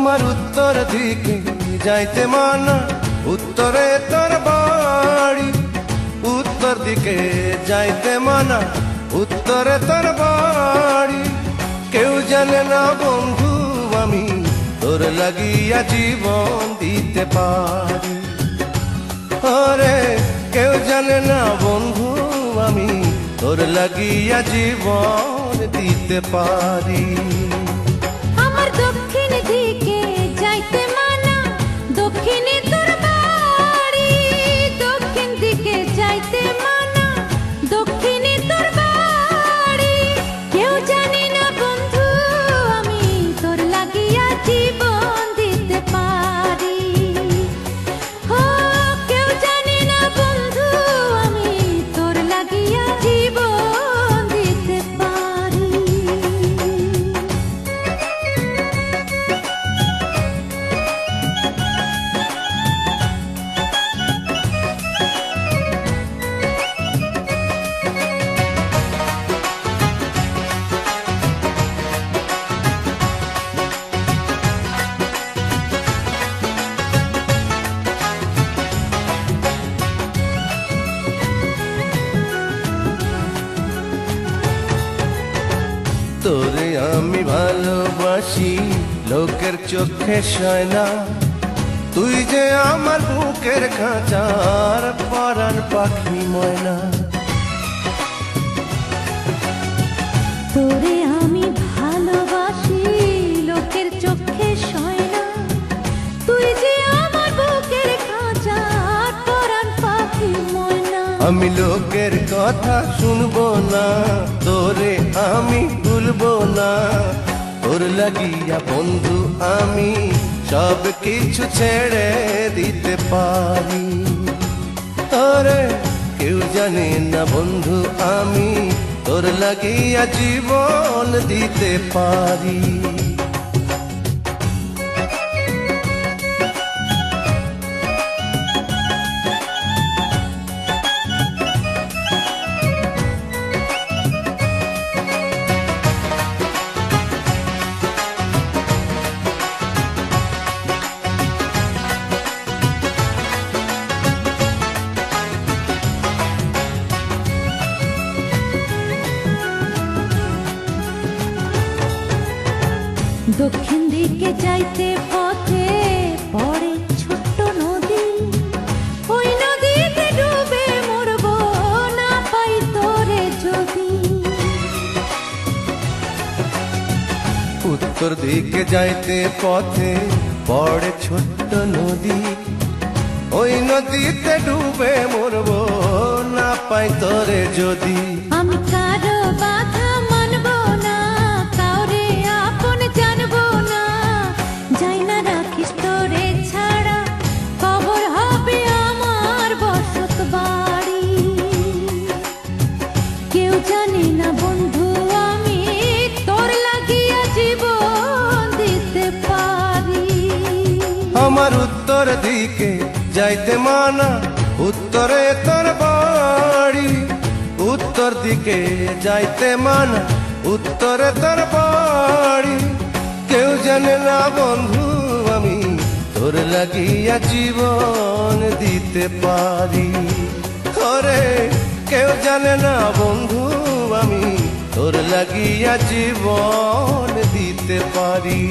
আমার উত্তর দিকে যাইতে মানা, উত্তরে তোর বাড়ি। উত্তর দিকে যাইতে মানা, উত্তরে তোর বাড়ি। কেউ জানে না বন্ধু আমি তোর লাগিয়া জীবন দিতে পারি। ওরে কেউ জানে না বন্ধু আমি তোর লাগিয়া জীবন দিতে পারি। আমার দক্ষিণ দিকে যাইতে মানা, দক্ষিণে তোর বাড়ি। দক্ষিণ দিকে যাইতে মানা, দক্ষিণে তোর বাড়ি। কেউ জানে না বন্ধু আমি তোর লাগিয়া জীবন দিতে পারি। ও কেউ জানে না বন্ধু আমি তোর লাগিয়া জীবন দিতে পারি। তোরে আমি ভালোবাসি লোকের চোখে সয় না, তুই যে আমার বুকের খাঁচার পরাণ পাখি ময়না। তোরে আমি ভালোবাসি লোকের চোখে সয় না, তুই যে আমার বুকের খাঁচার পরাণ পাখি ময়না। আমি লোকের কথা শুনবো না, তোরে আমি ভুলবো না। তোর লাগিয়া বন্ধু আমি সব কিছু ছেড়ে দিতে পারি। তোরে কেউ জানে না বন্ধু আমি তোর লাগিয়া জীবন দিতে পারি। দক্ষিণ দিকে যাইতে পথে পড়ে ছোট্ট নদী, ওই নদীতে ডুবে মরব না পাই তোরে যদি। উত্তর দিকে যাইতে পথে পড়ে ছোট্ট নদী, ওই নদীতে ডুবে মরবো না পাই তোরে যদি। আমি কারো বাধা মানব না, কাউরে আপন জানব না। যাই না রাখিস তোরে ছাড়া, কবর হবে আমার বসত বাড়ি। কেউ জানে না বন্ধু আমি তোর লাগিয়া জীবন দিতে পারি। আমার উত্তর দিকে যাইতে মানা, উত্তরে তোর বাড়ি। উত্তর দিকে যাইতে মানা, উত্তরে তোর বাড়ি। কেউ জানে না বন্ধু আমি তোর লাগিয়া জীবন দিতে পারি। ওরে কেউ জানে না বন্ধু আমি তোর লাগিয়া জীবন দিতে পারি।